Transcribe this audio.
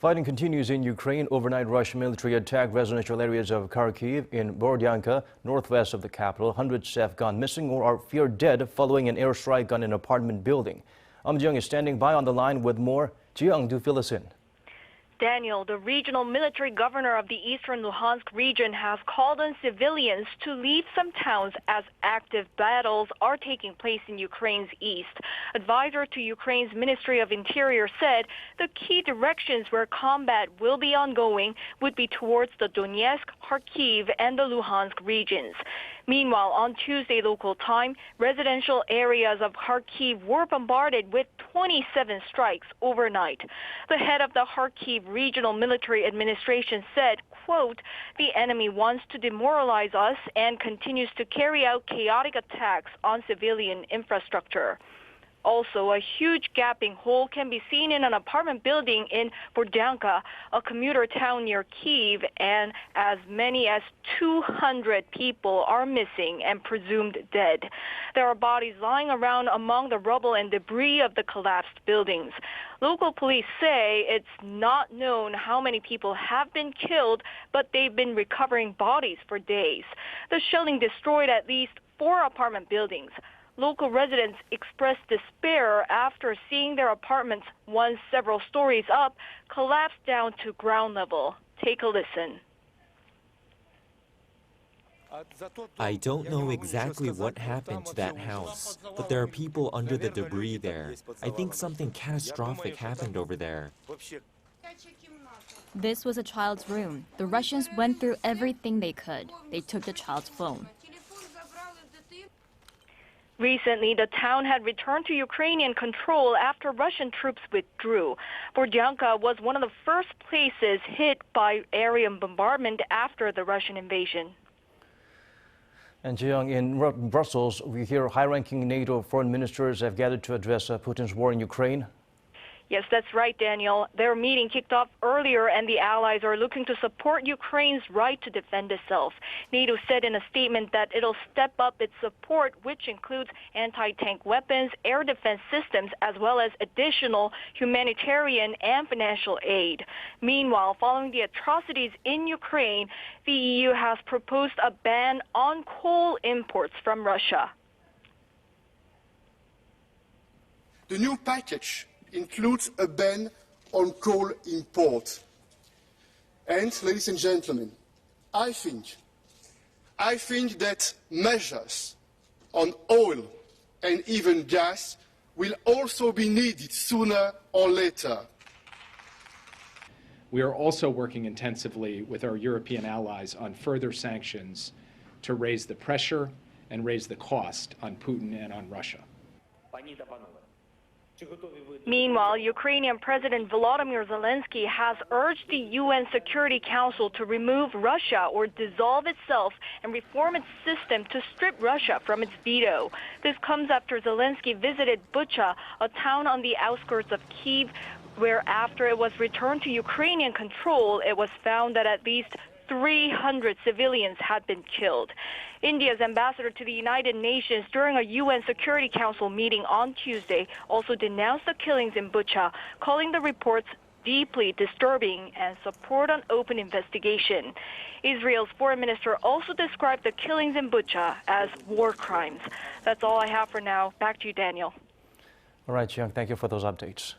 Fighting continues in Ukraine. Overnight Russian military attacked residential areas of Kharkiv in Borodyanka, northwest of the capital. Hundreds have gone missing or are feared dead following an airstrike on an apartment building. Eum Ji-young is standing by on the line with more. Ji-young, do fill us in. Daniel, the regional military governor of the eastern Luhansk region, has called on civilians to leave some towns as active battles are taking place in Ukraine's east. Advisor to Ukraine's Ministry of Interior said the key directions where combat will be ongoing would be towards the Donetsk, Kharkiv, and the Luhansk regions. Meanwhile, on Tuesday local time, residential areas of Kharkiv were bombarded with 27 strikes overnight. The head of the Kharkiv Regional Military Administration said, quote, "The enemy wants to demoralize us and continues to carry out chaotic attacks on civilian infrastructure." Also, a huge gaping hole can be seen in an apartment building in Borodyanka, a commuter town near Kyiv, and as many as 200 people are missing and presumed dead. There are bodies lying around among the rubble and debris of the collapsed buildings. Local police say it's not known how many people have been killed, but they've been recovering bodies for days. The shelling destroyed at least 4 apartment buildings. Local residents expressed despair after seeing their apartments, once several stories up, collapse down to ground level. Take a listen. I don't know exactly what happened to that house, but there are people under the debris there. I think something catastrophic happened over there. This was a child's room. The Russians went through everything they could. They took the child's phone. Recently, the town had returned to Ukrainian control after Russian troops withdrew. Borodyanka was one of the first places hit by aerial bombardment after the Russian invasion. And Ji-young, in Brussels, we hear high-ranking NATO foreign ministers have gathered to address Putin's war in Ukraine. Yes, that's right, Daniel. Their meeting kicked off earlier, and the allies are looking to support Ukraine's right to defend itself. NATO said in a statement that it'll step up its support, which includes anti-tank weapons, air defense systems, as well as additional humanitarian and financial aid. Meanwhile, following the atrocities in Ukraine, the EU has proposed a ban on coal imports from Russia. The new package includes a ban on coal import. And, ladies and gentlemen, I think that measures on oil and even gas will also be needed sooner or later. We are also working intensively with our European allies on further sanctions to raise the pressure and raise the cost on Putin and on Russia. Meanwhile, Ukrainian President Volodymyr Zelensky has urged the UN Security Council to remove Russia or dissolve itself and reform its system to strip Russia from its veto. This comes after Zelensky visited Bucha, a town on the outskirts of Kyiv, where after it was returned to Ukrainian control, it was found that at least 300 civilians had been killed. India's ambassador to the United Nations during a UN Security Council meeting on Tuesday also denounced the killings in Bucha, calling the reports deeply disturbing and support an open investigation. Israel's foreign minister also described the killings in Bucha as war crimes. That's all I have for now. Back to you, Daniel. All right, Ji-young, thank you for those updates.